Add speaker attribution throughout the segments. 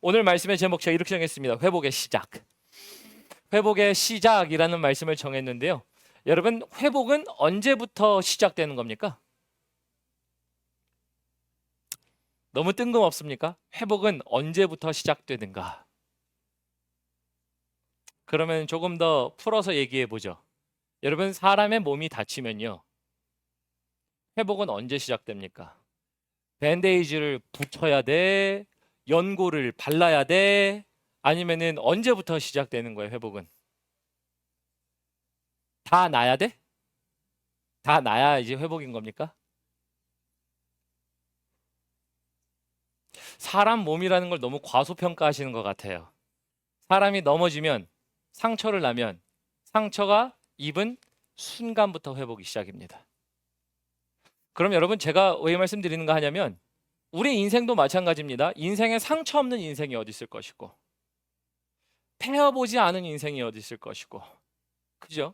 Speaker 1: 오늘 말씀의 제목 제가 이렇게 정했습니다. 회복의 시작. 회복의 시작이라는 말씀을 정했는데요. 여러분, 회복은 언제부터 시작되는 겁니까? 너무 뜬금없습니까? 회복은 언제부터 시작되는가? 그러면 조금 더 풀어서 얘기해 보죠. 여러분, 사람의 몸이 다치면요, 회복은 언제 시작됩니까? 밴데이지를 붙여야 돼? 연고를 발라야 돼? 아니면은 언제부터 시작되는 거예요, 회복은? 다 나야 돼? 다 나야 이제 회복인 겁니까? 사람 몸이라는 걸 너무 과소평가하시는 것 같아요. 사람이 넘어지면, 상처를 나면 상처가 입은 순간부터 회복이 시작입니다. 그럼 여러분, 제가 왜 말씀드리는가 하냐면, 우리 인생도 마찬가지입니다. 인생에 상처 없는 인생이 어디 있을 것이고, 패어보지 않은 인생이 어디 있을 것이고, 그죠?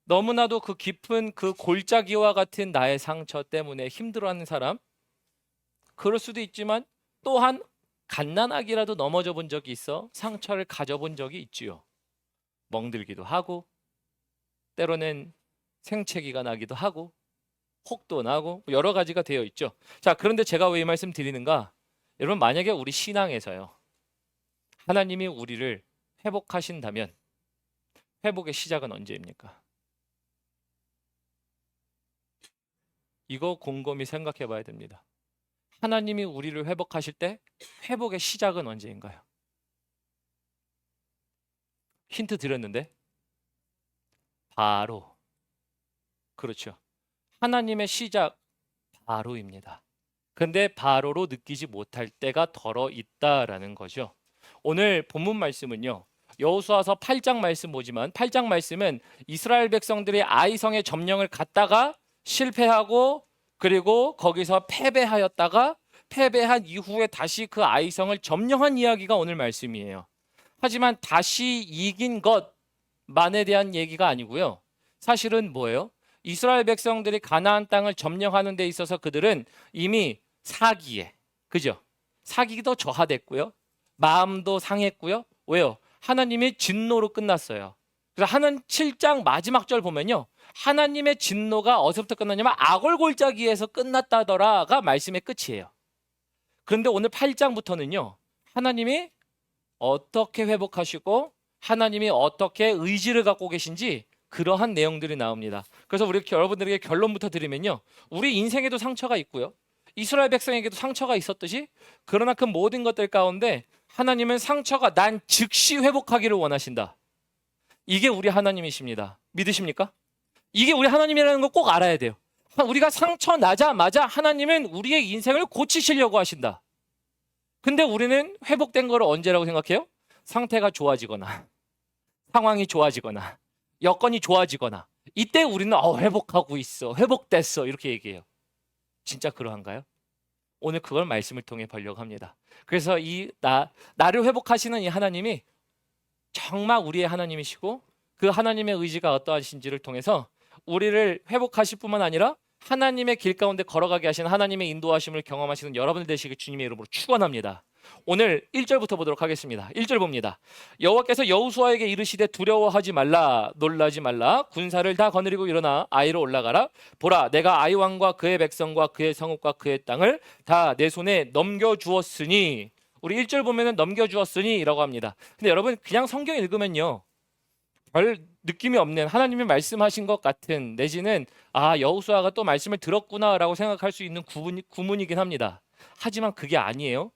Speaker 1: 너무나도 그 깊은 그 골짜기와 같은 나의 상처 때문에 힘들어하는 사람, 그럴 수도 있지만 또한 갓난아기라도 넘어져 본 적이 있어 상처를 가져본 적이 있지요. 멍들기도 하고, 때로는 생채기가 나기도 하고, 혹도 나고, 여러 가지가 되어 있죠. 자, 그런데 제가 왜 이 말씀 드리는가? 여러분, 만약에 우리 신앙에서요, 하나님이 우리를 회복하신다면 회복의 시작은 언제입니까? 이거 곰곰이 생각해 봐야 됩니다. 하나님이 우리를 회복하실 때 회복의 시작은 언제인가요? 힌트 드렸는데 바로, 그렇죠. 하나님의 시작 바로입니다. 근데 바로로 느끼지 못할 때가 덜어 있다라는 거죠. 오늘 본문 말씀은요, 여호수아서 8장 말씀 보지만, 8장 말씀은 이스라엘 백성들이 아이성의 점령을 갔다가 실패하고, 그리고 거기서 패배하였다가 패배한 이후에 다시 그 아이성을 점령한 이야기가 오늘 말씀이에요. 하지만 다시 이긴 것만에 대한 얘기가 아니고요. 사실은 뭐예요? 이스라엘 백성들이 가나안 땅을 점령하는 데 있어서 그들은 이미 사기에, 그죠? 사기도 저하됐고요. 마음도 상했고요. 왜요? 하나님의 진노로 끝났어요. 그래서 하는 7장 마지막 절 보면요, 하나님의 진노가 어디서부터 끝났냐면 아골골짜기에서 끝났다더라가 말씀의 끝이에요. 그런데 오늘 8장부터는요, 하나님이 어떻게 회복하시고 하나님이 어떻게 의지를 갖고 계신지 그러한 내용들이 나옵니다. 그래서 우리 여러분들에게 결론부터 드리면요, 우리 인생에도 상처가 있고요, 이스라엘 백성에게도 상처가 있었듯이, 그러나 그 모든 것들 가운데 하나님은 상처가 난 즉시 회복하기를 원하신다. 이게 우리 하나님이십니다. 믿으십니까? 이게 우리 하나님이라는 거 꼭 알아야 돼요. 우리가 상처 나자마자 하나님은 우리의 인생을 고치시려고 하신다. 근데 우리는 회복된 거를 언제라고 생각해요? 상태가 좋아지거나, 상황이 좋아지거나, 여건이 좋아지거나, 이때 우리는 회복하고 있어, 회복됐어, 이렇게 얘기해요. 진짜 그러한가요? 오늘 그걸 말씀을 통해 보려고 합니다. 그래서 나를 회복하시는 이 하나님이 정말 우리의 하나님이시고, 그 하나님의 의지가 어떠하신지를 통해서 우리를 회복하실 뿐만 아니라 하나님의 길 가운데 걸어가게 하시는 하나님의 인도하심을 경험하시는 여러분들 되시길 주님의 이름으로 축원합니다. 오늘 1절부터 보도록 하겠습니다. 1절 봅니다. 여호와께서 여호수아에게 이르시되 두려워하지 말라, 놀라지 말라, 군사를 다 거느리고 일어나 아이로 올라가라. 보라, 내가 아이 왕과 그의 백성과 그의 성읍과 그의 땅을 다 내 손에 넘겨주었으니. 우리 1절 보면은 넘겨주었으니 라고 합니다. 근데 여러분, 그냥 성경 읽으면요, 별 느낌이 없는, 하나님이 말씀하신 것 같은, 내지는 여호수아가 또 말씀을 들었구나라고 생각할 수 있는 구문이긴 합니다. 하지만 그게 아니에요.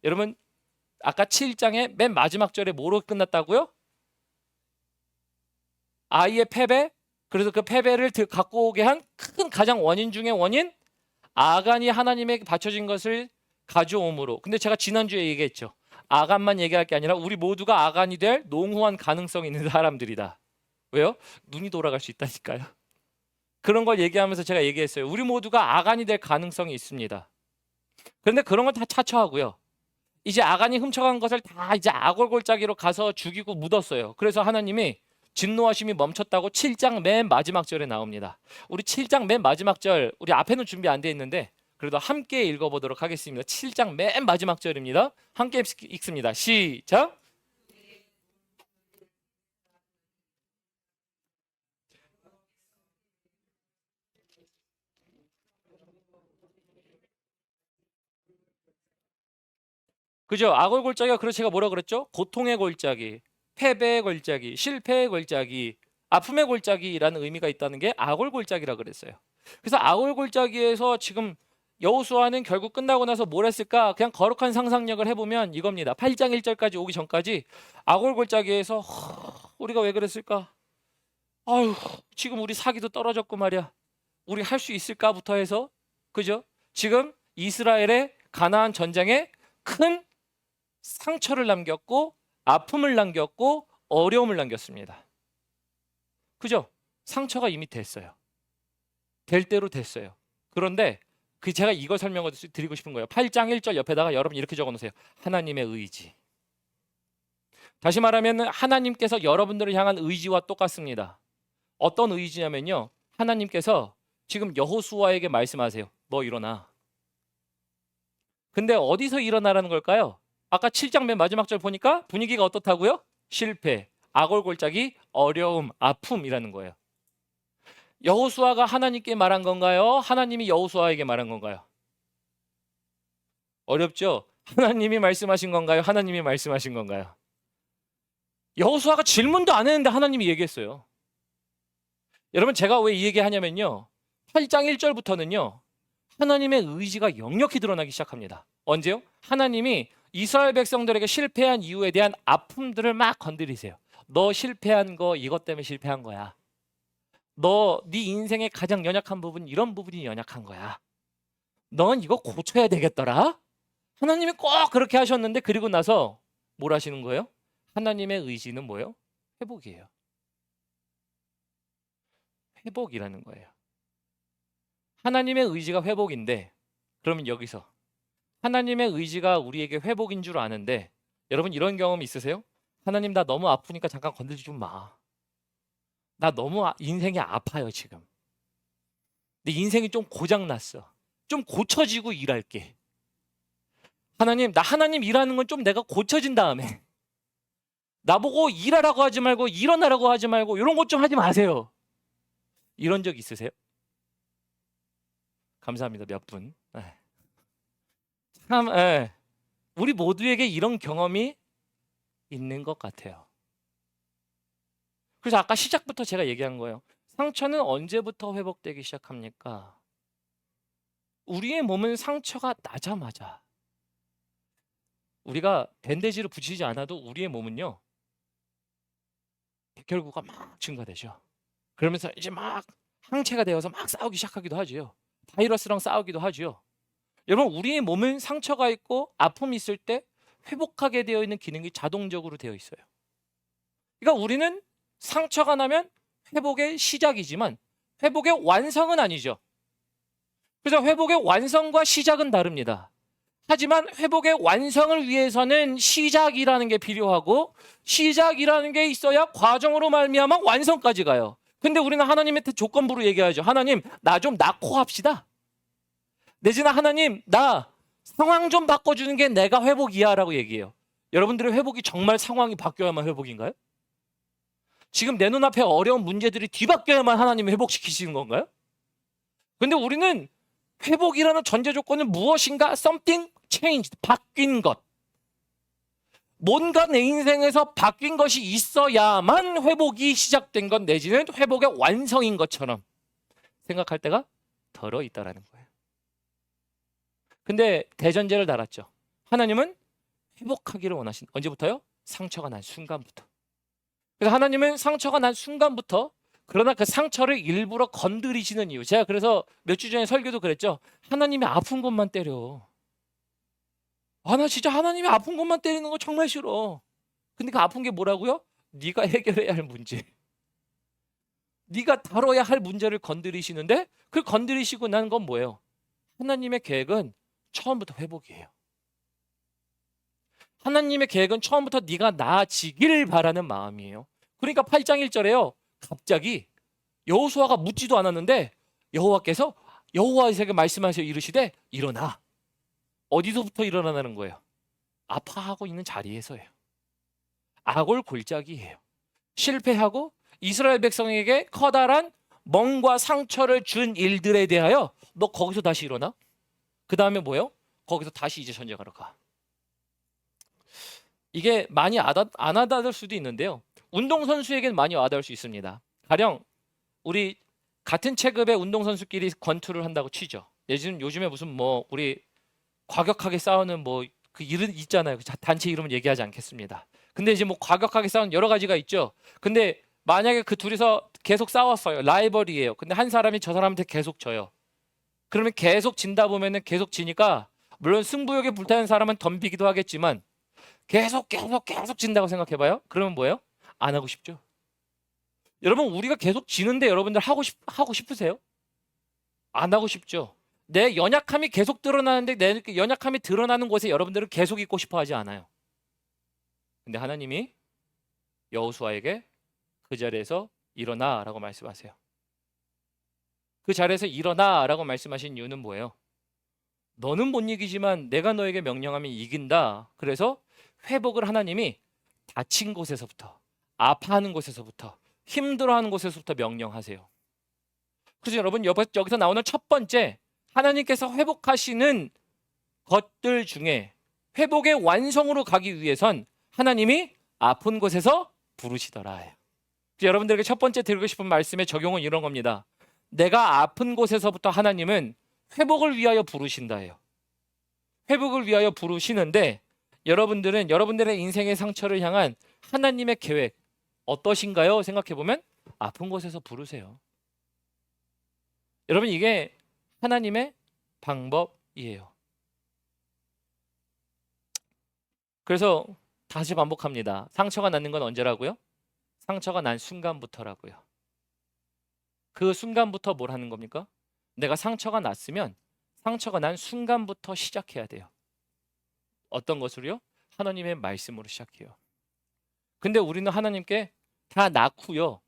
Speaker 1: 여러분, 아까 7장의 맨 마지막 절에 뭐로 끝났다고요? 아이의 패배. 그래서 그 패배를 갖고 오게 한 큰 가장 원인 중에 원인, 아간이 하나님에게 바쳐진 것을 가져옴으로. 근데 제가 지난주에 얘기했죠. 아간만 얘기할 게 아니라 우리 모두가 아간이 될 농후한 가능성이 있는 사람들이다. 왜요? 눈이 돌아갈 수 있다니까요. 그런 걸 얘기하면서 제가 얘기했어요. 우리 모두가 아간이 될 가능성이 있습니다. 그런데 그런 건 다 차처하고요. 이제 아간이 훔쳐간 것을 다 이제 아골골짜기로 가서 죽이고 묻었어요. 그래서 하나님이 진노하심이 멈췄다고 7장 맨 마지막 절에 나옵니다. 우리 7장 맨 마지막 절, 우리 앞에는 준비 안 돼 있는데 그래도 함께 읽어보도록 하겠습니다. 7장 맨 마지막 절입니다. 함께 읽습니다. 시작. 그죠? 악의 골짜기가 그래서 제가 뭐라 그랬죠? 고통의 골짜기, 패배의 골짜기, 실패의 골짜기, 아픔의 골짜기라는 의미가 있다는 게 악의 골짜기라 그랬어요. 그래서 악의 골짜기에서 지금 여호수아는 결국 끝나고 나서 뭘 했을까? 그냥 거룩한 상상력을 해보면 이겁니다. 8장 1절까지 오기 전까지 악의 골짜기에서 우리가 왜 그랬을까? 아유, 지금 우리 사기도 떨어졌고 말이야. 우리 할 수 있을까부터 해서 그죠? 지금 이스라엘의 가나안 전쟁에 큰 상처를 남겼고 아픔을 남겼고 어려움을 남겼습니다. 그죠? 상처가 이미 됐어요. 될 대로 됐어요. 그런데 제가 이걸 설명을 드리고 싶은 거예요. 8장 1절 옆에다가 여러분 이렇게 적어 놓으세요. 하나님의 의지. 다시 말하면 하나님께서 여러분들을 향한 의지와 똑같습니다. 어떤 의지냐면요. 하나님께서 지금 여호수아에게 말씀하세요. 너 일어나. 근데 어디서 일어나라는 걸까요? 아까 7장 맨 마지막 절 보니까 분위기가 어떻다고요? 실패, 악의 골짜기, 어려움, 아픔이라는 거예요. 여호수아가 하나님께 말한 건가요? 하나님이 여호수아에게 말한 건가요? 어렵죠? 하나님이 말씀하신 건가요? 하나님이 말씀하신 건가요? 여호수아가 질문도 안 했는데 하나님이 얘기했어요. 여러분 제가 왜 이 얘기 하냐면요. 8장 1절부터는요. 하나님의 의지가 역력히 드러나기 시작합니다. 언제요? 하나님이 이스라엘 백성들에게 실패한 이유에 대한 아픔들을 막 건드리세요. 너 실패한 거 이것 때문에 실패한 거야. 네 인생의 가장 연약한 부분 이런 부분이 연약한 거야. 넌 이거 고쳐야 되겠더라. 하나님이 꼭 그렇게 하셨는데 그리고 나서 뭘 하시는 거예요? 하나님의 의지는 뭐예요? 회복이에요. 회복이라는 거예요. 하나님의 의지가 회복인데 그러면 여기서 하나님의 의지가 우리에게 회복인 줄 아는데 여러분 이런 경험 있으세요? 하나님 나 너무 아프니까 잠깐 건들지 좀 마. 나 너무 인생이 아파요 지금. 내 인생이 좀 고장났어. 좀 고쳐지고 일할게. 하나님 일하는 건 좀 내가 고쳐진 다음에 나보고 일하라고 하지 말고 일어나라고 하지 말고 이런 것 좀 하지 마세요. 이런 적 있으세요? 감사합니다. 몇 분. 참, 우리 모두에게 이런 경험이 있는 것 같아요. 그래서 아까 시작부터 제가 얘기한 거예요. 상처는 언제부터 회복되기 시작합니까? 우리의 몸은 상처가 나자마자 우리가 밴데지를 붙이지 않아도 우리의 몸은요. 백혈구가 막 증가되죠. 그러면서 이제 막 항체가 되어서 막 싸우기 시작하기도 하죠. 바이러스랑 싸우기도 하죠. 여러분 우리의 몸은 상처가 있고 아픔이 있을 때 회복하게 되어 있는 기능이 자동적으로 되어 있어요. 그러니까 우리는 상처가 나면 회복의 시작이지만 회복의 완성은 아니죠. 그래서 회복의 완성과 시작은 다릅니다. 하지만 회복의 완성을 위해서는 시작이라는 게 필요하고 시작이라는 게 있어야 과정으로 말미암아 완성까지 가요. 근데 우리는 하나님한테 조건부로 얘기하죠. 하나님 나 좀 낳고 합시다. 내지는 하나님 나 상황 좀 바꿔주는 게 내가 회복이야 라고 얘기해요. 여러분들의 회복이 정말 상황이 바뀌어야만 회복인가요? 지금 내 눈앞에 어려운 문제들이 뒤바뀌어야만 하나님이 회복시키시는 건가요? 근데 우리는 회복이라는 전제 조건은 무엇인가? Something changed, 바뀐 것. 뭔가 내 인생에서 바뀐 것이 있어야만 회복이 시작된 것 내지는 회복의 완성인 것처럼 생각할 때가 덜어 있다라는 거예요. 근데 대전제를 달았죠. 하나님은 회복하기를 원하신 언제부터요? 상처가 난 순간부터. 그래서 하나님은 상처가 난 순간부터 그러나 그 상처를 일부러 건드리시는 이유. 제가 그래서 몇 주 전에 설교도 그랬죠. 하나님이 아픈 곳만 때려. 나 진짜 하나님이 아픈 곳만 때리는 거 정말 싫어. 근데 그 아픈 게 뭐라고요? 네가 해결해야 할 문제. 네가 다뤄야 할 문제를 건드리시는데 그 건드리시고 난 건 뭐예요? 하나님의 계획은 처음부터 회복이에요. 하나님의 계획은 처음부터 네가 나아지길 바라는 마음이에요. 그러니까 8장 1절에요. 갑자기 여호수아가 묻지도 않았는데 여호와께서 여호와에게 말씀하셔 이르시되 일어나. 어디서부터 일어나는 거예요? 아파하고 있는 자리에서예요. 악올 골짜기예요. 실패하고 이스라엘 백성에게 커다란 멍과 상처를 준 일들에 대하여 너 거기서 다시 일어나? 그 다음에 뭐예요? 거기서 다시 이제 전쟁하러 가. 이게 많이 안 와닿을 수도 있는데요. 운동선수에게는 많이 와닿을 수 있습니다. 가령 우리 같은 체급의 운동선수끼리 권투를 한다고 치죠. 요즘에 무슨 뭐 우리 과격하게 싸우는 뭐 그 이름 있잖아요. 그 단체 이름은 얘기하지 않겠습니다. 근데 이제 뭐 과격하게 싸우는 여러 가지가 있죠. 근데 만약에 그 둘이서 계속 싸웠어요. 라이벌이에요. 근데 한 사람이 저 사람한테 계속 져요. 그러면 계속 진다 보면은 계속 지니까 물론 승부욕에 불타는 사람은 덤비기도 하겠지만 계속 진다고 생각해봐요. 그러면 뭐예요? 안 하고 싶죠. 여러분 우리가 계속 지는데 여러분들 하고 싶으세요? 안 하고 싶죠. 내 연약함이 계속 드러나는데 내 연약함이 드러나는 곳에 여러분들은 계속 있고 싶어 하지 않아요. 근데 하나님이 여호수아에게 그 자리에서 일어나라고 말씀하세요. 그 자리에서 일어나라고 말씀하신 이유는 뭐예요? 너는 못 이기지만 내가 너에게 명령하면 이긴다. 그래서 회복을 하나님이 다친 곳에서부터, 아파하는 곳에서부터, 힘들어하는 곳에서부터 명령하세요. 그래서 여러분 여기서 나오는 첫 번째 하나님께서 회복하시는 것들 중에 회복의 완성으로 가기 위해선 하나님이 아픈 곳에서 부르시더라. 여러분들에게 첫 번째 드리고 싶은 말씀의 적용은 이런 겁니다. 내가 아픈 곳에서부터 하나님은 회복을 위하여 부르신다예요. 회복을 위하여 부르시는데 여러분들은 여러분들의 인생의 상처를 향한 하나님의 계획 어떠신가요? 생각해보면 아픈 곳에서 부르세요. 여러분 이게 하나님의 방법이에요. 그래서 다시 반복합니다. 상처가 낫는 건 언제라고요? 상처가 난 순간부터라고요. 그 순간부터 뭘 하는 겁니까? 내가 상처가 났으면 상처가 난 순간부터 시작해야 돼요. 어떤 것으로요? 하나님의 말씀으로 시작해요. 근데 우리는 하나님께 다 낳고요.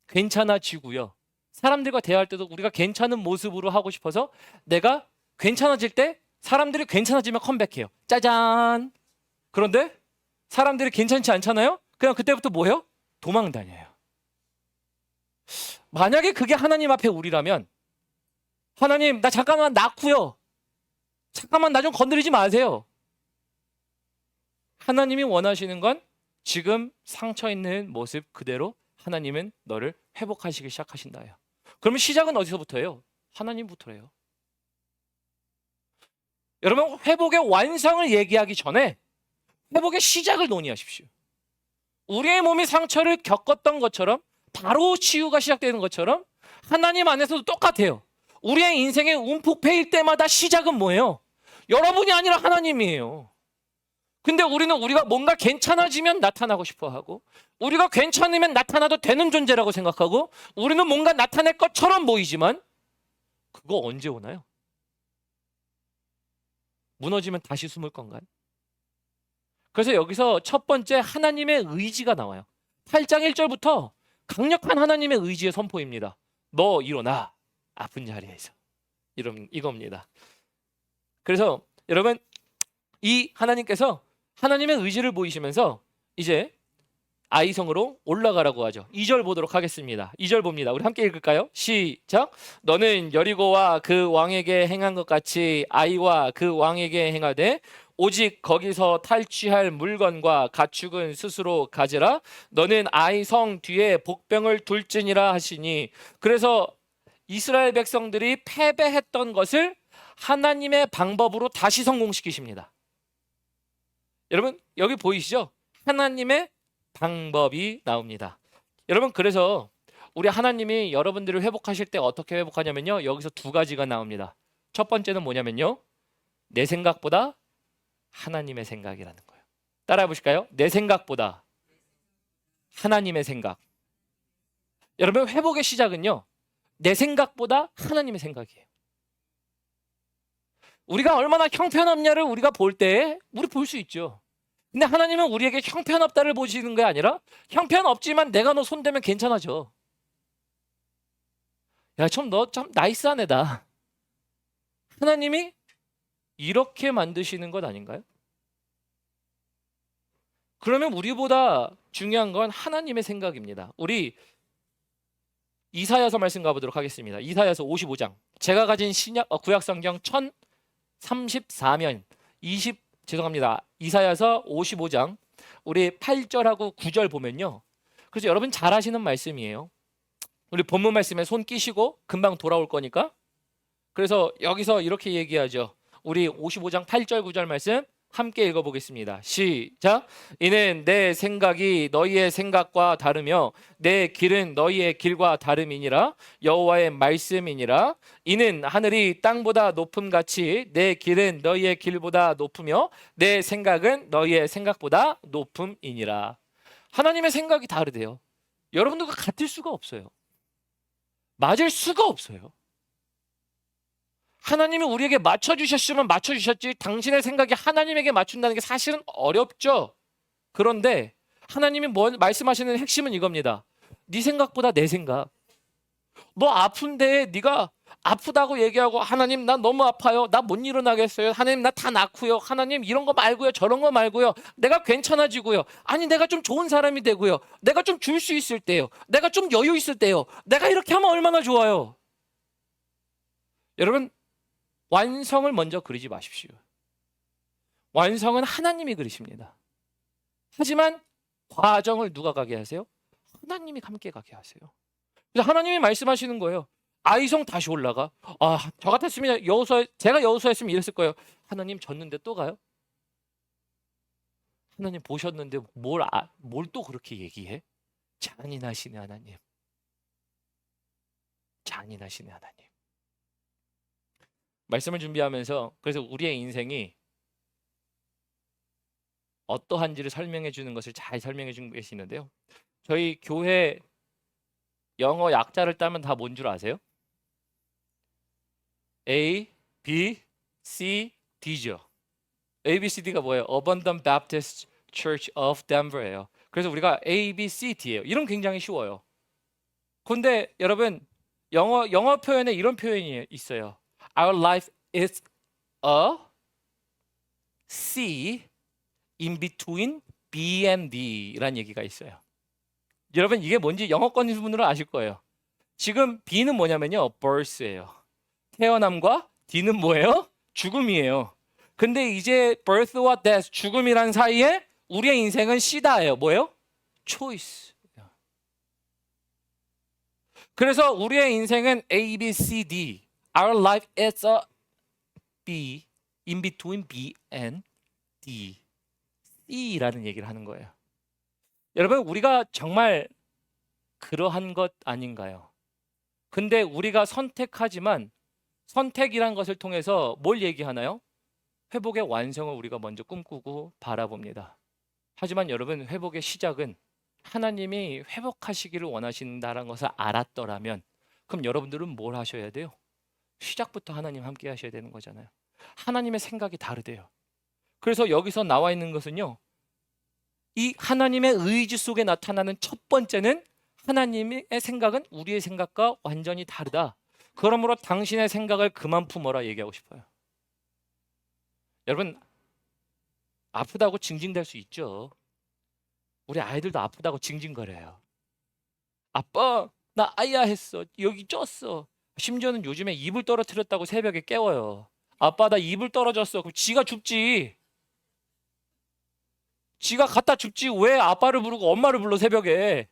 Speaker 1: 괜찮아지고요. 사람들과 대화할 때도 우리가 괜찮은 모습으로 하고 싶어서 내가 괜찮아질 때 사람들이 괜찮아지면 컴백해요. 짜잔. 그런데 사람들이 괜찮지 않잖아요? 그냥 그때부터 뭐예요? 도망 다녀요. 만약에 그게 하나님 앞에 우리라면 하나님 나 잠깐만 낳고요. 잠깐만 나 좀 건드리지 마세요. 하나님이 원하시는 건 지금 상처 있는 모습 그대로 하나님은 너를 회복하시기 시작하신다요. 그러면 시작은 어디서부터예요? 하나님부터예요. 여러분 회복의 완성을 얘기하기 전에 회복의 시작을 논의하십시오. 우리의 몸이 상처를 겪었던 것처럼 바로 치유가 시작되는 것처럼 하나님 안에서도 똑같아요. 우리의 인생의 움푹 패일 때마다 시작은 뭐예요? 여러분이 아니라 하나님이에요. 근데 우리가 뭔가 괜찮아지면 나타나고 싶어 하고 우리가 괜찮으면 나타나도 되는 존재라고 생각하고 우리는 뭔가 나타낼 것처럼 보이지만 그거 언제 오나요? 무너지면 다시 숨을 건가요? 그래서 여기서 첫 번째 하나님의 의지가 나와요. 8장 1절부터 강력한 하나님의 의지의 선포입니다. 너 일어나 아픈 자리에서 이겁니다. 그래서 여러분 이 하나님께서 하나님의 의지를 보이시면서 이제 아이성으로 올라가라고 하죠. 2절 보도록 하겠습니다. 2절 봅니다. 우리 함께 읽을까요? 시작. 너는 여리고와 그 왕에게 행한 것 같이 아이와 그 왕에게 행하되 오직 거기서 탈취할 물건과 가축은 스스로 가지라. 너는 아이성 뒤에 복병을 둘지니라 하시니. 그래서 이스라엘 백성들이 패배했던 것을 하나님의 방법으로 다시 성공시키십니다. 여러분 여기 보이시죠? 하나님의 방법이 나옵니다. 여러분 그래서 우리 하나님이 여러분들을 회복하실 때 어떻게 회복하냐면요. 여기서 두 가지가 나옵니다. 첫 번째는 뭐냐면요. 내 생각보다 하나님의 생각이라는 거예요. 따라해 보실까요? 내 생각보다 하나님의 생각. 여러분 회복의 시작은요. 내 생각보다 하나님의 생각이에요. 우리가 얼마나 형편없냐를 우리가 볼 때 우리 볼 수 있죠. 근데 하나님은 우리에게 형편없다를 보시는 게 아니라 형편없지만 내가 너 손대면 괜찮아져. 야, 너 참 나이스한 애다. 하나님이 이렇게 만드시는 것 아닌가요? 그러면 우리보다 중요한 건 하나님의 생각입니다. 우리 이사야서 말씀 가보도록 하겠습니다. 이사야서 55장. 제가 가진 구약 성경 1034면 죄송합니다. 이사야서 55장. 우리 8절하고 9절 보면요. 그래서 여러분 잘 아시는 말씀이에요. 우리 본문 말씀에 손 끼시고 금방 돌아올 거니까. 그래서 여기서 이렇게 얘기하죠. 우리 55장 8절 9절 말씀 함께 읽어보겠습니다. 시작. 이는 내 생각이 너희의 생각과 다르며 내 길은 너희의 길과 다름이니라. 여호와의 말씀이니라. 이는 하늘이 땅보다 높음같이 내 길은 너희의 길보다 높으며 내 생각은 너희의 생각보다 높음이니라. 하나님의 생각이 다르대요. 여러분들과 같을 수가 없어요. 맞을 수가 없어요. 하나님이 우리에게 맞춰주셨으면 맞춰주셨지, 당신의 생각이 하나님에게 맞춘다는 게 사실은 어렵죠. 그런데 하나님이 말씀하시는 핵심은 이겁니다. 네 생각보다 내 생각. 너 아픈데 네가 아프다고 얘기하고 하나님 나 너무 아파요. 나 못 일어나겠어요. 하나님 나 다 낳고요. 하나님 이런 거 말고요. 저런 거 말고요. 내가 괜찮아지고요. 아니 내가 좀 좋은 사람이 되고요. 내가 좀 줄 수 있을 때요. 내가 좀 여유 있을 때요. 내가 이렇게 하면 얼마나 좋아요. 여러분 완성을 먼저 그리지 마십시오. 완성은 하나님이 그리십니다. 하지만 과정을 누가 가게 하세요? 하나님이 함께 가게 하세요. 그래서 하나님이 말씀하시는 거예요. 아이성 다시 올라가. 저 같았으면 제가 여호수아였으면 이랬을 거예요. 하나님 졌는데 또 가요? 하나님 보셨는데 뭘 또 그렇게 얘기해? 잔인하시네 하나님. 잔인하시네 하나님. 말씀을 준비하면서 그래서 우리의 인생이 어떠한지를 설명해 주는 것을 잘 설명해 주고 계시는데요. 저희 교회 영어 약자를 따면 다 뭔 줄 아세요? A, B, C, D죠. A, B, C, D가 뭐예요? Abundant Baptist Church of Denver예요. 그래서 우리가 A, B, C, D예요. 이름 굉장히 쉬워요. 근데 여러분 영어 표현에 이런 표현이 있어요. Our life is a C in between B and D라는 얘기가 있어요. 여러분 이게 뭔지 영어권 분들은 아실 거예요. 지금 B는 뭐냐면요. birth예요. 태어남과 D는 뭐예요? 죽음이에요. 근데 이제 birth와 death, 죽음이란 사이에 우리의 인생은 C다예요. 뭐예요? choice. 그래서 우리의 인생은 A, B, C, D. Our life is a B, in between B and D. C라는 얘기를 하는 거예요. 여러분 우리가 정말 그러한 것 아닌가요? 근데 우리가 선택하지만 선택이란 것을 통해서 뭘 얘기하나요? 회복의 완성을 우리가 먼저 꿈꾸고 바라봅니다. 하지만 여러분 회복의 시작은 하나님이 회복하시기를 원하신다는 것을 알았더라면 그럼 여러분들은 뭘 하셔야 돼요? 시작부터 하나님 함께 하셔야 되는 거잖아요. 하나님의 생각이 다르대요. 그래서 여기서 나와 있는 것은요. 이 하나님의 의지 속에 나타나는 첫 번째는 하나님의 생각은 우리의 생각과 완전히 다르다. 그러므로 당신의 생각을 그만 품어라 얘기하고 싶어요. 여러분 아프다고 징징댈 수 있죠. 우리 아이들도 아프다고 징징거려요. 아빠 나 아야 했어. 여기 쪘어. 심지어는 요즘에 이불 떨어뜨렸다고 새벽에 깨워요. 아빠 나 이불 떨어졌어. 그럼 지가 줍지. 지가 갖다 줍지. 왜 아빠를 부르고 엄마를 불러 새벽에.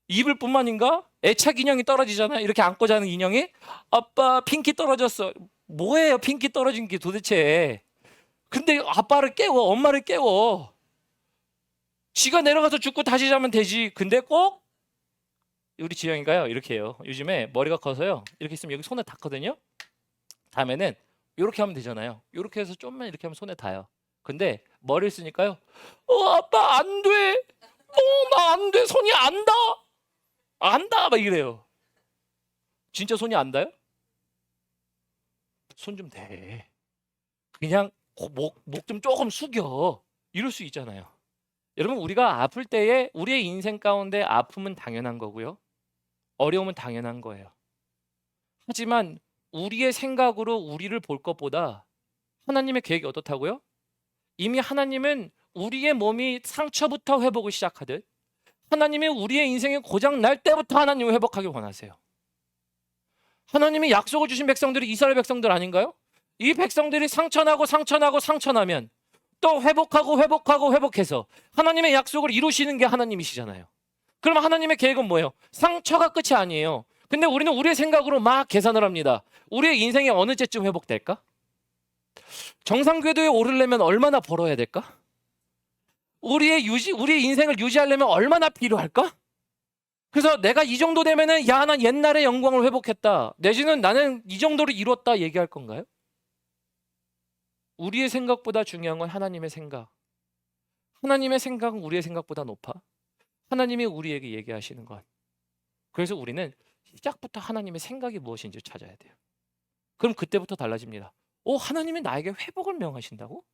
Speaker 1: 이불뿐만인가? 애착 인형이 떨어지잖아. 이렇게 안고 자는 인형이. 아빠 핑키 떨어졌어. 뭐예요 핑키 떨어진 게 도대체. 근데 아빠를 깨워 엄마를 깨워. 지가 내려가서 죽고 다시 자면 되지. 근데 꼭 우리 지영이가요 이렇게 해요. 요즘에 머리가 커서요 이렇게 있으면 여기 손에 닿거든요. 다음에는 이렇게 하면 되잖아요. 이렇게 해서 좀만 이렇게 하면 손에 닿아요. 근데 머리를 쓰니까요. 아빠 안 돼. 나 안 돼. 손이 안 닿아. 안 닿아 막 이래요. 진짜 손이 안 닿아요? 손 좀 대. 그냥 목 좀 조금 숙여. 이럴 수 있잖아요. 여러분 우리가 아플 때에 우리의 인생 가운데 아픔은 당연한 거고요. 어려움은 당연한 거예요. 하지만 우리의 생각으로 우리를 볼 것보다 하나님의 계획이 어떻다고요? 이미 하나님은 우리의 몸이 상처부터 회복을 시작하듯 하나님이 우리의 인생이 고장 날 때부터 하나님을 회복하길 원하세요. 하나님이 약속을 주신 백성들이 이스라엘 백성들 아닌가요? 이 백성들이 상처나면 또 회복해서 하나님의 약속을 이루시는 게 하나님이시잖아요. 그럼 하나님의 계획은 뭐예요? 상처가 끝이 아니에요. 근데 우리는 우리의 생각으로 막 계산을 합니다. 우리의 인생이 어느 때쯤 회복될까? 정상 궤도에 오르려면 얼마나 벌어야 될까? 우리의 인생을 유지하려면 얼마나 필요할까? 그래서 내가 이 정도 되면은 야, 난 옛날의 영광을 회복했다. 내지는 나는 이 정도로 이뤘다 얘기할 건가요? 우리의 생각보다 중요한 건 하나님의 생각. 하나님의 생각은 우리의 생각보다 높아. 하나님이 우리에게 얘기하시는 것. 그래서 우리는 시작부터 하나님의 생각이 무엇인지 찾아야 돼요. 그럼 그때부터 달라집니다. 하나님이 나에게 회복을 명하신다고?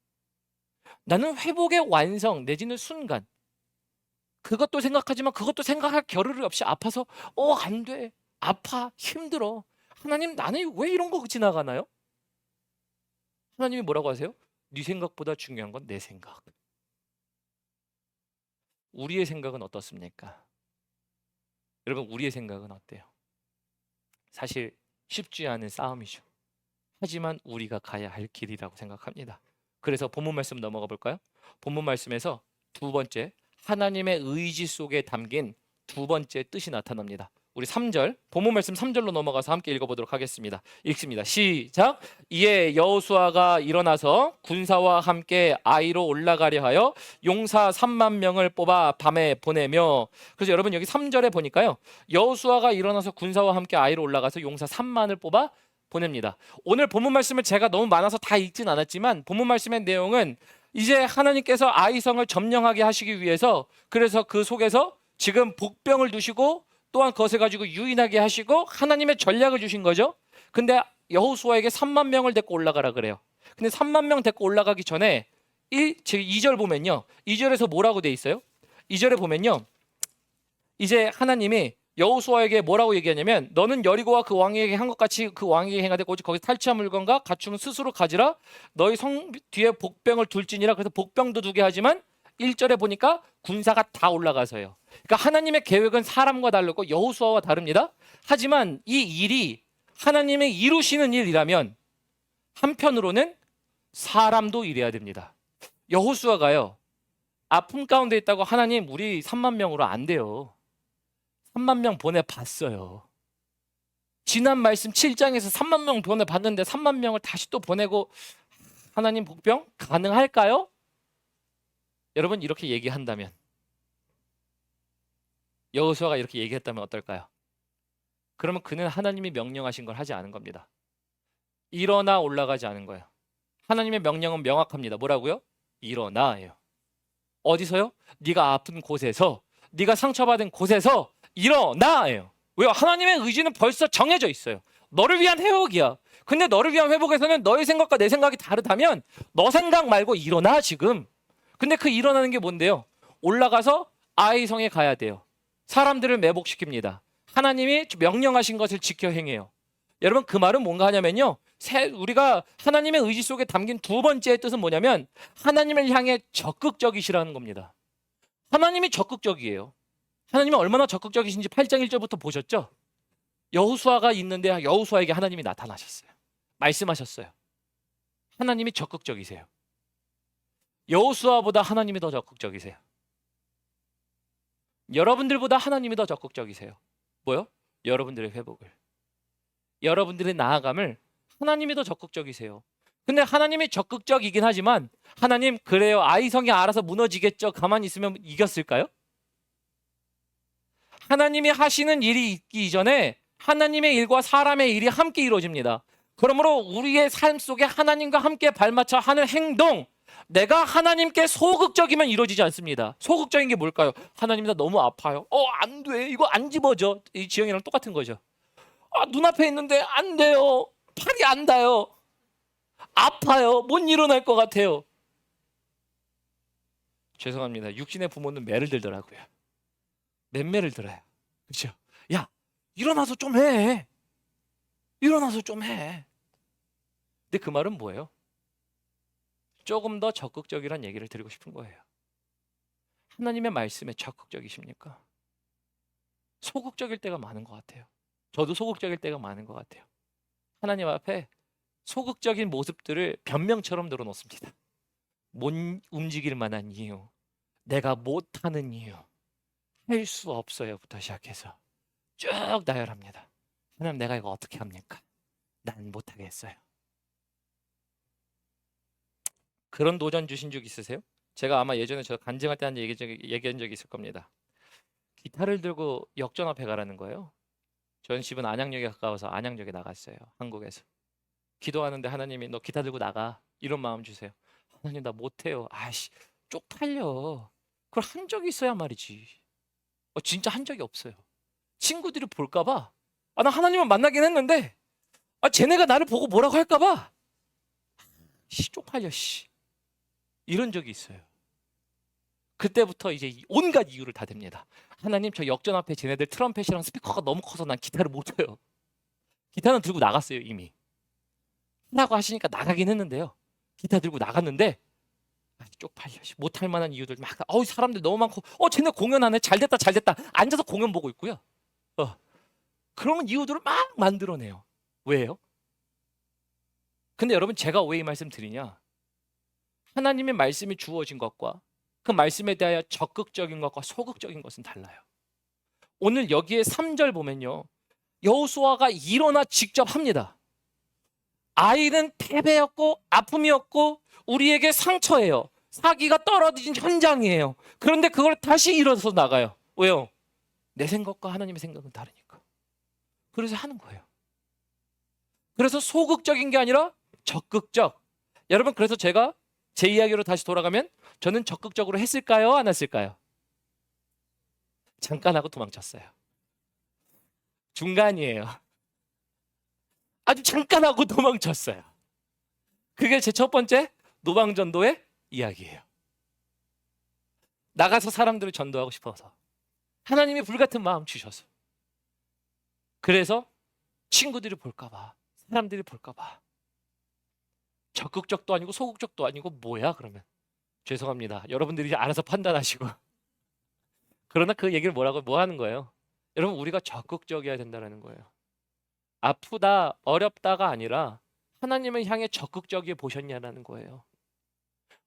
Speaker 1: 나는 회복의 완성 내지는 순간 그것도 생각하지만 그것도 생각할 겨를이 없이 아파서 안 돼. 아파. 힘들어. 하나님 나는 왜 이런 거 지나가나요? 하나님이 뭐라고 하세요? 네 생각보다 중요한 건 내 생각. 우리의 생각은 어떻습니까? 여러분 우리의 생각은 어때요? 사실 쉽지 않은 싸움이죠. 하지만 우리가 가야 할 길이라고 생각합니다. 그래서 본문 말씀 넘어가 볼까요? 본문 말씀에서 두 번째 하나님의 의지 속에 담긴 두 번째 뜻이 나타납니다. 우리 3절 본문 말씀 3절로 넘어가서 함께 읽어보도록 하겠습니다. 읽습니다. 시작. 이에 여호수아가 일어나서 군사와 함께 아이로 올라가려 하여 용사 3만 명을 뽑아 밤에 보내며. 그래서 여러분 여기 3절에 보니까요, 여호수아가 일어나서 군사와 함께 아이로 올라가서 용사 3만을 뽑아 보냅니다. 오늘 본문 말씀을 제가 너무 많아서 다 읽진 않았지만 본문 말씀의 내용은 이제 하나님께서 아이성을 점령하게 하시기 위해서 그래서 그 속에서 지금 복병을 두시고 또한 그것을 가지고 유인하게 하시고 하나님의 전략을 주신 거죠. 근데 여호수아에게 3만 명을 데리고 올라가라 그래요. 근데 3만 명 데리고 올라가기 전에 2절 보면요. 2절에서 뭐라고 돼 있어요? 2절에 보면요. 이제 하나님이 여호수아에게 뭐라고 얘기하냐면 너는 여리고와 그 왕에게 한 것 같이 그 왕에게 행하되 오직 거기서 탈취한 물건과 가축은 스스로 가지라. 너희 성 뒤에 복병을 둘지니라. 그래서 복병도 두게 하지만 1절에 보니까 군사가 다 올라가서요. 그러니까 하나님의 계획은 사람과 다르고 여호수아와 다릅니다. 하지만 이 일이 하나님의 이루시는 일이라면 한편으로는 사람도 일해야 됩니다. 여호수아가요, 아픔 가운데 있다고 하나님 우리 3만 명으로 안 돼요. 3만 명 보내봤어요. 지난 말씀 7장에서 3만 명 보내봤는데 3만 명을 다시 또 보내고 하나님 복병 가능할까요? 여러분 이렇게 얘기한다면, 여호수아가 이렇게 얘기했다면 어떨까요? 그러면 그는 하나님이 명령하신 걸 하지 않은 겁니다. 일어나 올라가지 않은 거예요. 하나님의 명령은 명확합니다. 뭐라고요? 일어나예요. 어디서요? 네가 아픈 곳에서, 네가 상처받은 곳에서 일어나예요. 왜요? 하나님의 의지는 벌써 정해져 있어요. 너를 위한 회복이야. 근데 너를 위한 회복에서는 너의 생각과 내 생각이 다르다면 너 생각 말고 일어나 지금. 근데 그 일어나는 게 뭔데요? 올라가서 아이성에 가야 돼요. 사람들을 매복시킵니다. 하나님이 명령하신 것을 지켜 행해요. 여러분 그 말은 뭔가 하냐면요, 우리가 하나님의 의지 속에 담긴 두 번째 뜻은 뭐냐면 하나님을 향해 적극적이시라는 겁니다. 하나님이 적극적이에요. 하나님이 얼마나 적극적이신지 8장 1절부터 보셨죠? 여호수아가 있는데 여호수아에게 하나님이 나타나셨어요. 말씀하셨어요. 하나님이 적극적이세요. 여호수아보다 하나님이 더 적극적이세요. 여러분들보다 하나님이 더 적극적이세요. 뭐요? 여러분들의 회복을, 여러분들의 나아감을 하나님이 더 적극적이세요. 근데 하나님이 적극적이긴 하지만 하나님 그래요 아이성이 알아서 무너지겠죠 가만히 있으면 이겼을까요? 하나님이 하시는 일이 있기 이전에 하나님의 일과 사람의 일이 함께 이루어집니다. 그러므로 우리의 삶 속에 하나님과 함께 발맞춰 하는 행동, 내가 하나님께 소극적이면 이루어지지 않습니다. 소극적인 게 뭘까요? 하나님 나 너무 아파요. 안 돼. 이거 안 집어져. 이 지영이랑 똑같은 거죠. 눈앞에 있는데 안 돼요. 팔이 안 닿아요. 아파요. 못 일어날 것 같아요. 죄송합니다. 육신의 부모는 매를 들더라고요. 몇 매를 들어요. 그렇죠? 야, 일어나서 좀 해. 일어나서 좀 해. 근데 그 말은 뭐예요? 조금 더 적극적이란 얘기를 드리고 싶은 거예요. 하나님의 말씀에 적극적이십니까? 소극적일 때가 많은 것 같아요. 저도 소극적일 때가 많은 것 같아요. 하나님 앞에 소극적인 모습들을 변명처럼 늘어놓습니다. 못 움직일 만한 이유, 내가 못하는 이유, 할 수 없어요부터 시작해서 쭉 나열합니다. 하나님, 내가 이거 어떻게 합니까? 난 못하겠어요. 그런 도전 주신 적 있으세요? 제가 아마 예전에 저 간증할 때 얘기한 적이 있을 겁니다. 기타를 들고 역전 앞에 가라는 거예요. 저희 집은 안양역에 가까워서 안양역에 나갔어요. 한국에서. 기도하는데 하나님이 너 기타 들고 나가. 이런 마음 주세요. 하나님, 나 못해요. 아이씨, 쪽팔려. 그걸 한 적이 있어야 말이지. 진짜 한 적이 없어요. 친구들이 볼까 봐. 나 하나님을 만나긴 했는데 쟤네가 나를 보고 뭐라고 할까 봐. 쪽팔려. 이런 적이 있어요. 그때부터 이제 온갖 이유를 다 댑니다. 하나님, 저 역전 앞에 쟤네들 트럼펫이랑 스피커가 너무 커서 난 기타를 못 쳐요. 기타는 들고 나갔어요, 이미. 하라고 하시니까 나가긴 했는데요. 기타 들고 나갔는데 쪽팔려. 못할 만한 이유들 막 사람들 너무 많고 쟤네 공연하네. 잘됐다 잘됐다. 앉아서 공연 보고 있고요. 그런 이유들을 막 만들어내요. 왜요? 근데 여러분, 제가 왜 이 말씀 드리냐? 하나님의 말씀이 주어진 것과 그 말씀에 대하여 적극적인 것과 소극적인 것은 달라요. 오늘 여기에 3절 보면요, 여호수아가 일어나 직접 합니다. 아이는 패배였고 아픔이었고 우리에게 상처예요. 사기가 떨어진 현장이에요. 그런데 그걸 다시 일어서서 나가요. 왜요? 내 생각과 하나님의 생각은 다르니까. 그래서 하는 거예요. 그래서 소극적인 게 아니라 적극적. 여러분, 그래서 제가 제 이야기로 다시 돌아가면 저는 적극적으로 했을까요? 안 했을까요? 잠깐 하고 도망쳤어요. 중간이에요. 아주 잠깐 하고 도망쳤어요. 그게 제 첫 번째 노방전도의 이야기예요. 나가서 사람들을 전도하고 싶어서 하나님이 불같은 마음 주셔서. 그래서 친구들이 볼까 봐, 사람들이 볼까 봐. 적극적도 아니고 소극적도 아니고 뭐야 그러면? 죄송합니다. 여러분들이 알아서 판단하시고. 그러나 그 얘기를 뭐 하는 거예요? 여러분, 우리가 적극적이어야 된다는 거예요. 아프다, 어렵다가 아니라 하나님을 향해 적극적이게 보셨냐라는 거예요.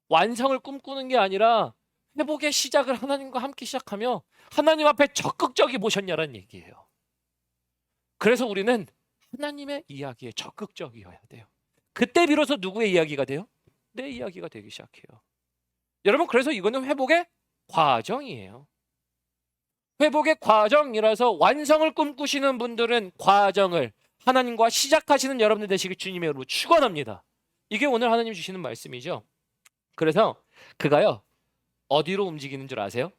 Speaker 1: 완성을 꿈꾸는 게 아니라 회복의 시작을 하나님과 함께 시작하며 하나님 앞에 적극적이 보셨냐라는 얘기예요. 그래서 우리는 하나님의 이야기에 적극적이어야 돼요. 그때 비로소 누구의 이야기가 돼요? 내 이야기가 되기 시작해요. 여러분, 그래서 이거는 회복의 과정이에요. 회복의 과정이라서 완성을 꿈꾸시는 분들은 과정을 하나님과 시작하시는 여러분들 되시길 주님의 이름으로 축원합니다. 이게 오늘 하나님 주시는 말씀이죠. 그래서 그가요, 어디로 움직이는 줄 아세요?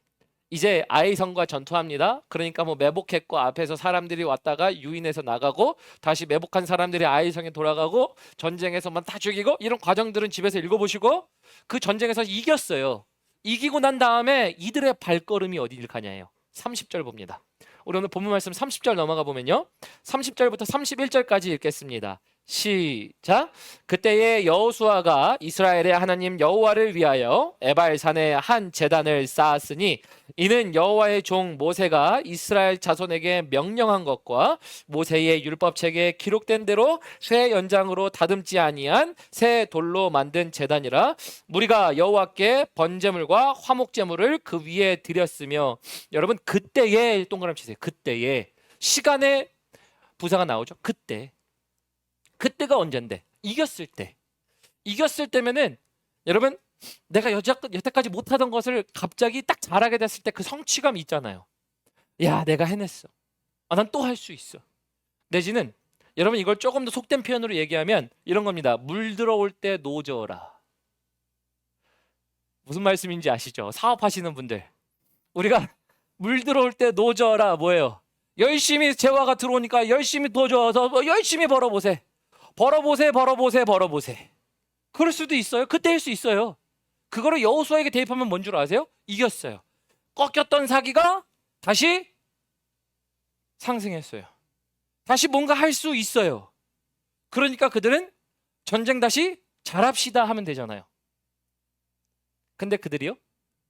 Speaker 1: 이제 아이성과 전투합니다. 그러니까 매복했고 앞에서 사람들이 왔다가 유인해서 나가고 다시 매복한 사람들이 아이성에 돌아가고 전쟁에서만 다 죽이고, 이런 과정들은 집에서 읽어보시고, 그 전쟁에서 이겼어요. 이기고 난 다음에 이들의 발걸음이 어디를 가냐예요. 30절 봅니다. 우리 오늘 본문 말씀 30절 넘어가 보면요, 30절부터 31절까지 읽겠습니다. 시작. 그때에 여호수아가 이스라엘의 하나님 여호와를 위하여 에발산에 한 제단을 쌓았으니 이는 여호와의 종 모세가 이스라엘 자손에게 명령한 것과 모세의 율법책에 기록된 대로 새 연장으로 다듬지 아니한 새 돌로 만든 제단이라. 무리가 여호와께 번제물과 화목제물을 그 위에 드렸으며. 여러분, 그때에 동그라미 치세요. 그때에 시간의 부사가 나오죠. 그때가 언젠데? 이겼을 때. 이겼을 때면은 여러분, 내가 여태까지 못하던 것을 갑자기 딱 잘하게 됐을 때 그 성취감이 있잖아요. 야, 내가 해냈어. 난 또 할 수 있어. 내지는 여러분, 이걸 조금 더 속된 표현으로 얘기하면 이런 겁니다. 물 들어올 때 노져라. 무슨 말씀인지 아시죠? 사업하시는 분들. 우리가 물 들어올 때 노져라 뭐예요? 열심히 재화가 들어오니까 열심히 도져서 열심히 벌어보세. 벌어보세. 그럴 수도 있어요. 그때일 수 있어요. 그거를 여호수아에게 대입하면 뭔 줄 아세요? 이겼어요. 꺾였던 사기가 다시 상승했어요. 다시 뭔가 할 수 있어요. 그러니까 그들은 전쟁 다시 잘합시다 하면 되잖아요. 근데 그들이요?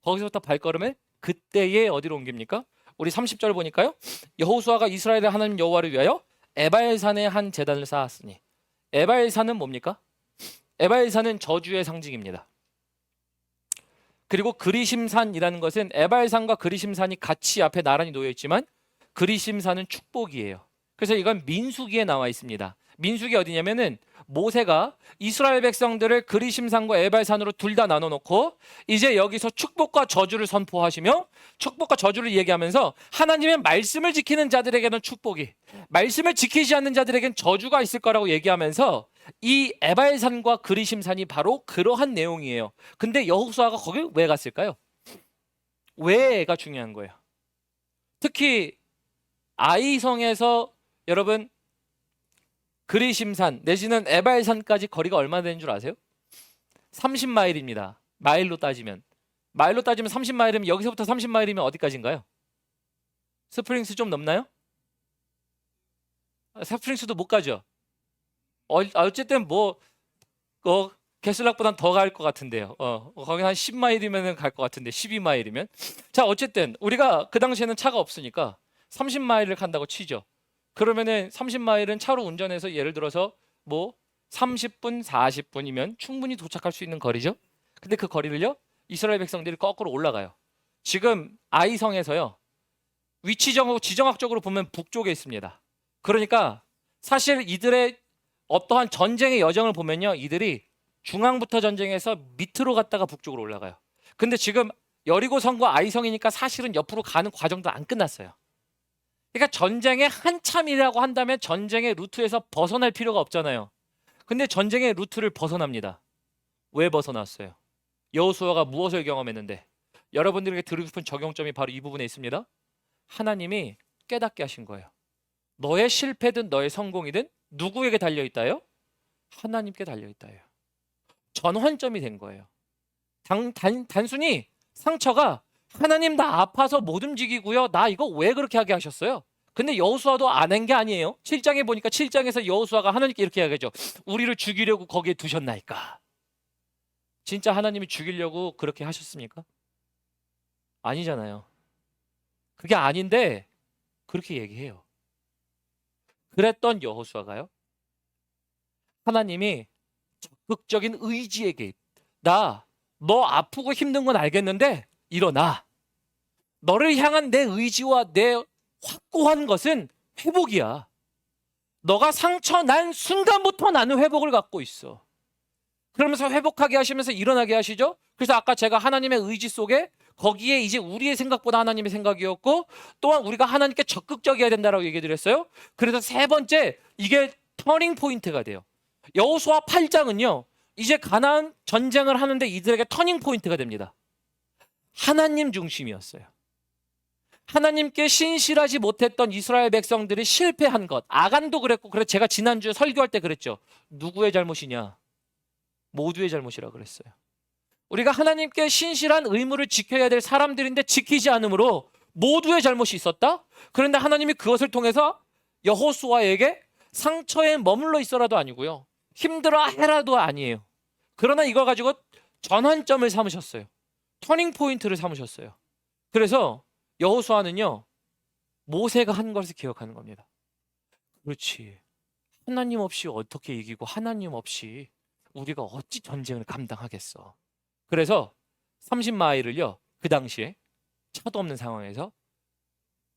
Speaker 1: 거기서부터 발걸음을 그때에 어디로 옮깁니까? 우리 30절 보니까요. 여호수아가 이스라엘의 하나님 여호와를 위하여 에발산에 한 제단을 쌓았으니. 에발산은 뭡니까? 에발산은 저주의 상징입니다. 그리고 그리심산이라는 것은 에발산과 그리심산이 같이 앞에 나란히 놓여 있지만 그리심산은 축복이에요. 그래서 이건 민수기에 나와 있습니다. 민수기 어디냐면은 모세가 이스라엘 백성들을 그리심산과 에발산으로 둘 다 나눠 놓고 이제 여기서 축복과 저주를 선포하시며 축복과 저주를 얘기하면서 하나님의 말씀을 지키는 자들에게는 축복이, 말씀을 지키지 않는 자들에게는 저주가 있을 거라고 얘기하면서 이 에발산과 그리심산이 바로 그러한 내용이에요. 근데 여호수아가 거길 왜 갔을까요? 왜가 중요한 거예요. 특히 아이성에서 여러분 그리심산 내지는 에발산까지 거리가 얼마나 되는 줄 아세요? 30마일입니다. 마일로 따지면 30마일이면 여기서부터 30마일이면 어디까지인가요? 스프링스 좀 넘나요? 스프링스도 못 가죠. 어쨌든 뭐 게슬락보단 더 갈 것 같은데요. 거기 한 10마일이면 갈 것 같은데 12마일이면. 자, 어쨌든 우리가 그 당시에는 차가 없으니까 30마일을 간다고 치죠. 그러면은 30마일은 차로 운전해서 예를 들어서 뭐 30분, 40분이면 충분히 도착할 수 있는 거리죠. 근데 그 거리를요, 이스라엘 백성들이 거꾸로 올라가요. 지금 아이성에서요, 지정학적으로 보면 북쪽에 있습니다. 그러니까 사실 이들의 어떠한 전쟁의 여정을 보면요, 이들이 중앙부터 전쟁해서 밑으로 갔다가 북쪽으로 올라가요. 근데 지금 여리고성과 아이성이니까 사실은 옆으로 가는 과정도 안 끝났어요. 그러니까 전쟁의 한참이라고 한다면 전쟁의 루트에서 벗어날 필요가 없잖아요. 근데 전쟁의 루트를 벗어납니다. 왜 벗어났어요? 여호수아가 무엇을 경험했는데? 여러분들에게 드리고 싶은 적용점이 바로 이 부분에 있습니다. 하나님이 깨닫게 하신 거예요. 너의 실패든 너의 성공이든 누구에게 달려있다요? 하나님께 달려있다요. 전환점이 된 거예요. 단순히 상처가 하나님 나 아파서 못 움직이고요. 나 이거 왜 그렇게 하게 하셨어요? 근데 여호수아도 안 한 게 아니에요. 7장에 보니까 7장에서 여호수아가 하나님께 이렇게 이야기하죠. 우리를 죽이려고 거기에 두셨나이까. 진짜 하나님이 죽이려고 그렇게 하셨습니까? 아니잖아요. 그게 아닌데 그렇게 얘기해요. 그랬던 여호수아가요. 하나님이 적극적인 의지의 개입. 너 아프고 힘든 건 알겠는데 일어나. 너를 향한 내 의지와 내 확고한 것은 회복이야. 너가 상처 난 순간부터 나는 회복을 갖고 있어. 그러면서 회복하게 하시면서 일어나게 하시죠. 그래서 아까 제가 하나님의 의지 속에 거기에 이제 우리의 생각보다 하나님의 생각이었고 또한 우리가 하나님께 적극적이어야 된다라고 얘기 드렸어요. 그래서 세 번째 이게 터닝 포인트가 돼요. 여호수아 8장은요. 이제 가나안 전쟁을 하는데 이들에게 터닝 포인트가 됩니다. 하나님 중심이었어요. 하나님께 신실하지 못했던 이스라엘 백성들이 실패한 것. 아간도 그랬고 그래서 제가 지난주에 설교할 때 그랬죠. 누구의 잘못이냐? 모두의 잘못이라 그랬어요. 우리가 하나님께 신실한 의무를 지켜야 될 사람들인데 지키지 않으므로 모두의 잘못이 있었다? 그런데 하나님이 그것을 통해서 여호수아에게 상처에 머물러 있어라도 아니고요. 힘들어 해라도 아니에요. 그러나 이걸 가지고 전환점을 삼으셨어요. 터닝 포인트를 삼으셨어요. 그래서 여호수아는요. 모세가 한 것을 기억하는 겁니다. 그렇지. 하나님 없이 어떻게 이기고 하나님 없이 우리가 어찌 전쟁을 감당하겠어. 그래서 30마일을요. 그 당시에 차도 없는 상황에서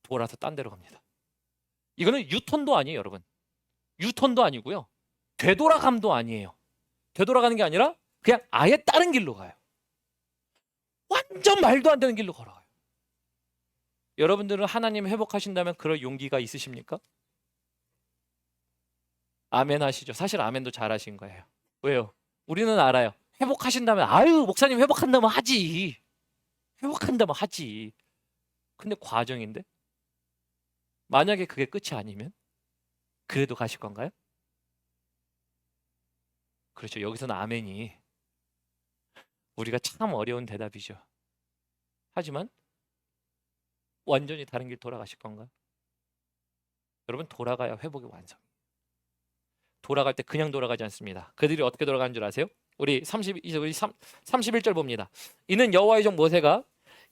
Speaker 1: 돌아서 딴 데로 갑니다. 이거는 유턴도 아니에요, 여러분. 유턴도 아니고요. 되돌아감도 아니에요. 되돌아가는 게 아니라 그냥 아예 다른 길로 가요. 완전 말도 안 되는 길로 걸어가요. 여러분들은 하나님 회복하신다면 그럴 용기가 있으십니까? 아멘 하시죠. 사실 아멘도 잘하신 거예요. 왜요? 우리는 알아요. 회복하신다면 아유 목사님 회복한다면 하지. 회복한다면 하지. 근데 과정인데 만약에 그게 끝이 아니면 그래도 가실 건가요? 그렇죠. 여기서는 아멘이 우리가 참 어려운 대답이죠. 하지만 완전히 다른 길 돌아가실 건가요? 여러분 돌아가야 회복의 완성. 돌아갈 때 그냥 돌아가지 않습니다. 그들이 어떻게 돌아가는 줄 아세요? 우리 31절 봅니다. 이는 여호와의 종 모세가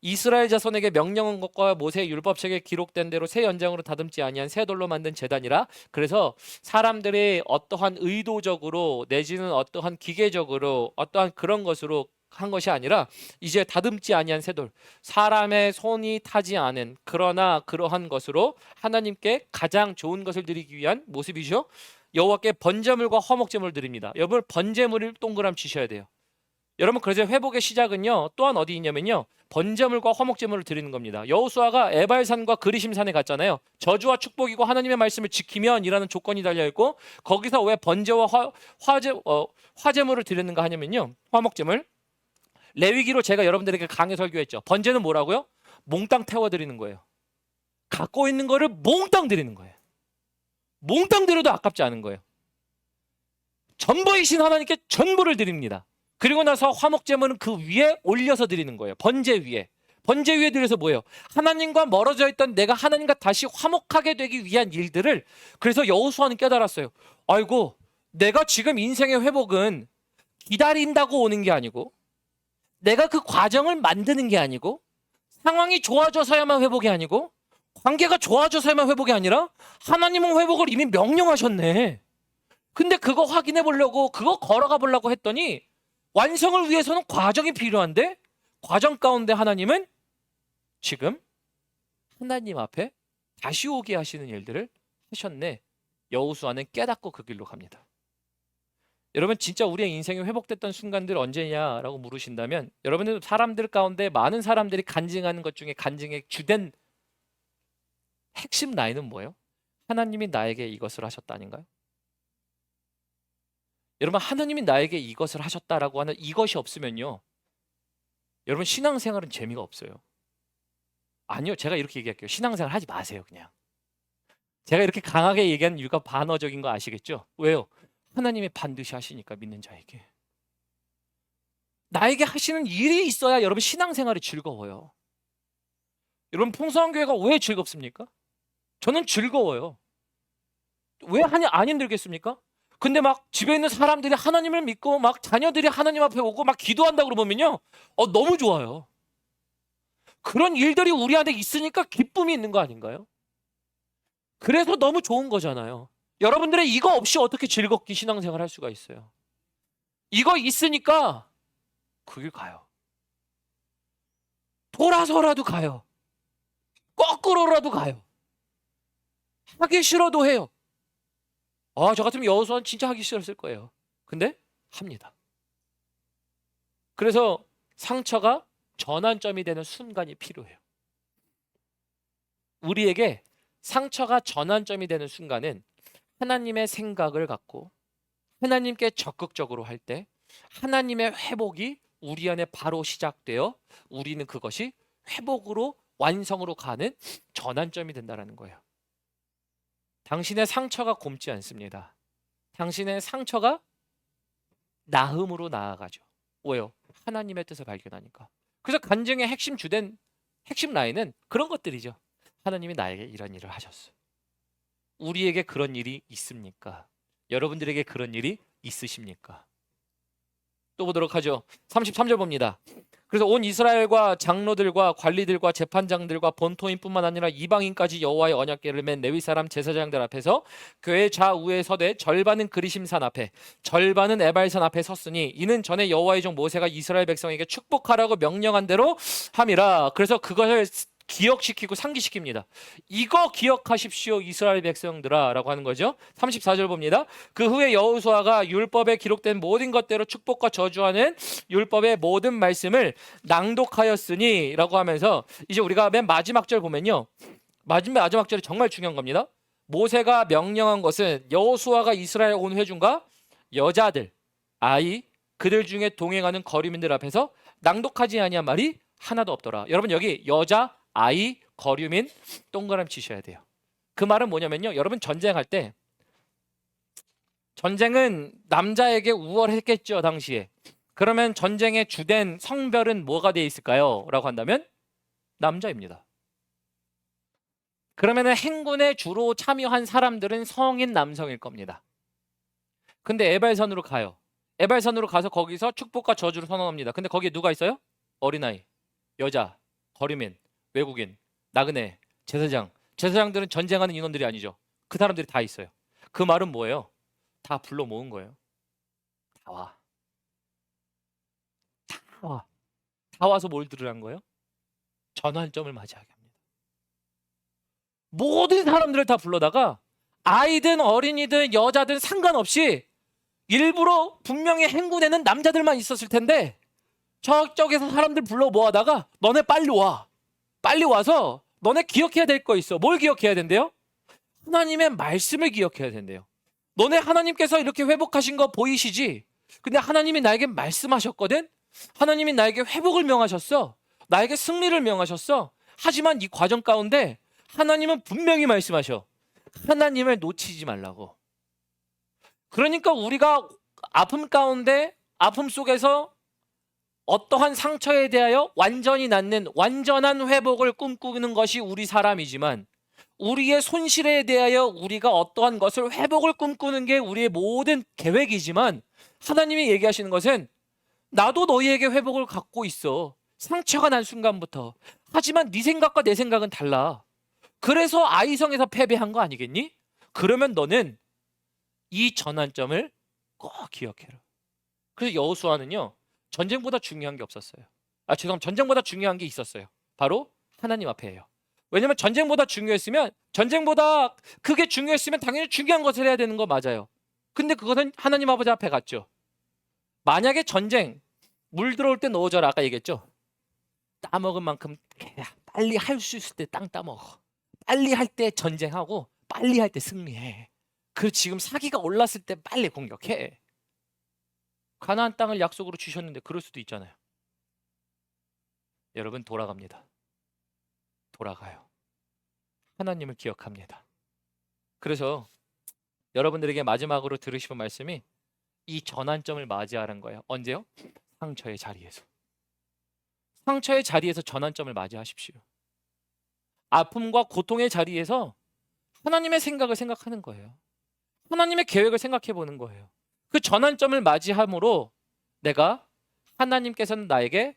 Speaker 1: 이스라엘 자손에게 명령한 것과 모세의 율법책에 기록된 대로 새 연장으로 다듬지 아니한 새 돌로 만든 제단이라. 그래서 사람들이 어떠한 의도적으로 내지는 어떠한 기계적으로 어떠한 그런 것으로 한 것이 아니라 이제 다듬지 아니한 새 돌, 사람의 손이 타지 않은 그러나 그러한 것으로 하나님께 가장 좋은 것을 드리기 위한 모습이죠. 여호와께 번제물과 화목제물을 드립니다. 여러분 번제물을 동그라미 치셔야 돼요. 여러분 그래서 회복의 시작은요 또한 어디 있냐면요 번제물과 화목제물을 드리는 겁니다. 여호수아가 에발산과 그리심산에 갔잖아요. 저주와 축복이고 하나님의 말씀을 지키면이라는 조건이 달려있고 거기서 왜 번제와 화제물을 드리는가 하냐면요 화목제물 레위기로 제가 여러분들에게 강해 설교했죠. 번제는 뭐라고요? 몽땅 태워드리는 거예요. 갖고 있는 거를 몽땅 드리는 거예요. 몽땅 드려도 아깝지 않은 거예요. 전부이신 하나님께 전부를 드립니다. 그리고 나서 화목제물은 그 위에 올려서 드리는 거예요. 번제 위에. 번제 위에 드려서 뭐예요? 하나님과 멀어져 있던 내가 하나님과 다시 화목하게 되기 위한 일들을. 그래서 여호수아는 깨달았어요. 아이고 내가 지금 인생의 회복은 기다린다고 오는 게 아니고 내가 그 과정을 만드는 게 아니고 상황이 좋아져서야만 회복이 아니고 관계가 좋아져서야만 회복이 아니라 하나님은 회복을 이미 명령하셨네. 근데 그거 확인해 보려고 그거 걸어가 보려고 했더니 완성을 위해서는 과정이 필요한데 과정 가운데 하나님은 지금 하나님 앞에 다시 오게 하시는 일들을 하셨네. 여호수아는 깨닫고 그 길로 갑니다. 여러분 진짜 우리의 인생이 회복됐던 순간들 언제냐라고 물으신다면 여러분들 사람들 가운데 많은 사람들이 간증하는 것 중에 간증의 주된 핵심 라인은 뭐예요? 하나님이 나에게 이것을 하셨다 아닌가요? 여러분 하나님이 나에게 이것을 하셨다라고 하는 이것이 없으면요 여러분 신앙생활은 재미가 없어요. 아니요 제가 이렇게 얘기할게요. 신앙생활 하지 마세요. 그냥 제가 이렇게 강하게 얘기하는 이유가 반어적인 거 아시겠죠? 왜요? 하나님이 반드시 하시니까 믿는 자에게 나에게 하시는 일이 있어야 여러분 신앙생활이 즐거워요. 여러분 풍성교회가 왜 즐겁습니까? 저는 즐거워요. 왜 안 힘들겠습니까? 근데 막 집에 있는 사람들이 하나님을 믿고 막 자녀들이 하나님 앞에 오고 막 기도한다고 그러면요 너무 좋아요. 그런 일들이 우리 안에 있으니까 기쁨이 있는 거 아닌가요? 그래서 너무 좋은 거잖아요. 여러분들의 이거 없이 어떻게 즐겁게 신앙생활 할 수가 있어요? 이거 있으니까 그 길 가요. 돌아서라도 가요. 거꾸로라도 가요. 하기 싫어도 해요. 저 같으면 여호수아는 진짜 하기 싫었을 거예요. 근데 합니다. 그래서 상처가 전환점이 되는 순간이 필요해요. 우리에게 상처가 전환점이 되는 순간은 하나님의 생각을 갖고 하나님께 적극적으로 할 때 하나님의 회복이 우리 안에 바로 시작되어 우리는 그것이 회복으로 완성으로 가는 전환점이 된다는 거예요. 당신의 상처가 곪지 않습니다. 당신의 상처가 나음으로 나아가죠. 왜요? 하나님의 뜻을 발견하니까. 그래서 간증의 핵심 라인은 그런 것들이죠. 하나님이 나에게 이런 일을 하셨어. 우리에게 그런 일이 있습니까? 여러분들에게 그런 일이 있으십니까? 또 보도록 하죠. 33절 봅니다. 그래서 온 이스라엘과 장로들과 관리들과 재판장들과 본토인뿐만 아니라 이방인까지 여호와의 언약궤를 맨 레위 사람 제사장들 앞에서 교회 좌우에 서되 절반은 그리심산 앞에 절반은 에발산 앞에 섰으니 이는 전에 여호와의 종 모세가 이스라엘 백성에게 축복하라고 명령한 대로 함이라. 그래서 그것을 기억시키고 상기시킵니다. 이거 기억하십시오 이스라엘 백성들아 라고 하는 거죠. 34절 봅니다. 그 후에 여호수아가 율법에 기록된 모든 것대로 축복과 저주하는 율법의 모든 말씀을 낭독하였으니 라고 하면서 이제 우리가 맨 마지막 절 보면요 마지막 절이 정말 중요한 겁니다. 모세가 명령한 것은 여호수아가 이스라엘 온 회중과 여자들, 아이, 그들 중에 동행하는 거류민들 앞에서 낭독하지 아니한 말이 하나도 없더라. 여러분 여기 여자, 아이, 거류민 동그라미 치셔야 돼요. 그 말은 뭐냐면요. 여러분 전쟁할 때 전쟁은 남자에게 우월했겠죠 당시에. 그러면 전쟁의 주된 성별은 뭐가 되어 있을까요? 라고 한다면 남자입니다. 그러면은 행군에 주로 참여한 사람들은 성인 남성일 겁니다. 근데 에발산으로 가요. 에발산으로 가서 거기서 축복과 저주를 선언합니다. 근데 거기에 누가 있어요? 어린아이, 여자, 거류민, 외국인, 나그네, 제사장. 제사장들은 전쟁하는 인원들이 아니죠. 그 사람들이 다 있어요. 그 말은 뭐예요? 다 불러 모은 거예요. 다 와. 다 와. 다 와서 뭘 들으라는 거예요? 전환점을 맞이하게 합니다. 모든 사람들을 다 불러다가 아이든 어린이든 여자든 상관없이 일부러 분명히 행군에는 남자들만 있었을 텐데 저쪽에서 사람들 불러 모아다가 너네 빨리 와. 빨리 와서 너네 기억해야 될 거 있어. 뭘 기억해야 된대요? 하나님의 말씀을 기억해야 된대요. 너네 하나님께서 이렇게 회복하신 거 보이시지? 근데 하나님이 나에게 말씀하셨거든? 하나님이 나에게 회복을 명하셨어. 나에게 승리를 명하셨어. 하지만 이 과정 가운데 하나님은 분명히 말씀하셔. 하나님을 놓치지 말라고. 그러니까 우리가 아픔 가운데, 아픔 속에서 어떠한 상처에 대하여 완전히 낫는 완전한 회복을 꿈꾸는 것이 우리 사람이지만 우리의 손실에 대하여 우리가 어떠한 것을 회복을 꿈꾸는 게 우리의 모든 계획이지만 하나님이 얘기하시는 것은 나도 너희에게 회복을 갖고 있어. 상처가 난 순간부터. 하지만 네 생각과 내 생각은 달라. 그래서 아이성에서 패배한 거 아니겠니? 그러면 너는 이 전환점을 꼭 기억해라. 그래서 여호수아는요. 전쟁보다 중요한 게 없었어요. 죄송합니다. 전쟁보다 중요한 게 있었어요. 바로 하나님 앞에예요. 왜냐면 전쟁보다 그게 중요했으면 당연히 중요한 것을 해야 되는 거 맞아요. 근데 그것은 하나님 아버지 앞에 갔죠. 만약에 전쟁, 물 들어올 때 넣어줘라. 아까 얘기했죠. 따먹은 만큼 빨리 할 수 있을 때 땅 따먹어. 빨리 할 때 전쟁하고 빨리 할 때 승리해. 그 지금 사기가 올랐을 때 빨리 공격해. 가나안 땅을 약속으로 주셨는데 그럴 수도 있잖아요. 여러분 돌아갑니다. 돌아가요. 하나님을 기억합니다. 그래서 여러분들에게 마지막으로 들으시는 말씀이 이 전환점을 맞이하라는 거예요. 언제요? 상처의 자리에서. 상처의 자리에서 전환점을 맞이하십시오. 아픔과 고통의 자리에서 하나님의 생각을 생각하는 거예요. 하나님의 계획을 생각해 보는 거예요. 그 전환점을 맞이함으로 내가 하나님께서는 나에게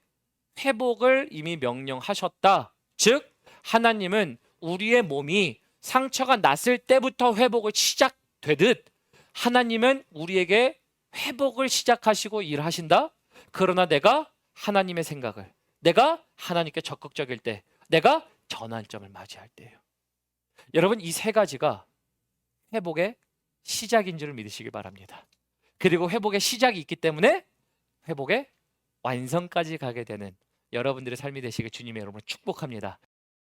Speaker 1: 회복을 이미 명령하셨다. 즉 하나님은 우리의 몸이 상처가 났을 때부터 회복을 시작되듯 하나님은 우리에게 회복을 시작하시고 일하신다. 그러나 내가 하나님의 생각을, 내가 하나님께 적극적일 때, 내가 전환점을 맞이할 때예요. 여러분 이 세 가지가 회복의 시작인 줄 믿으시기 바랍니다. 그리고 회복의 시작이 있기 때문에 회복의 완성까지 가게 되는 여러분들의 삶이 되시길 주님의 이름으로 축복합니다.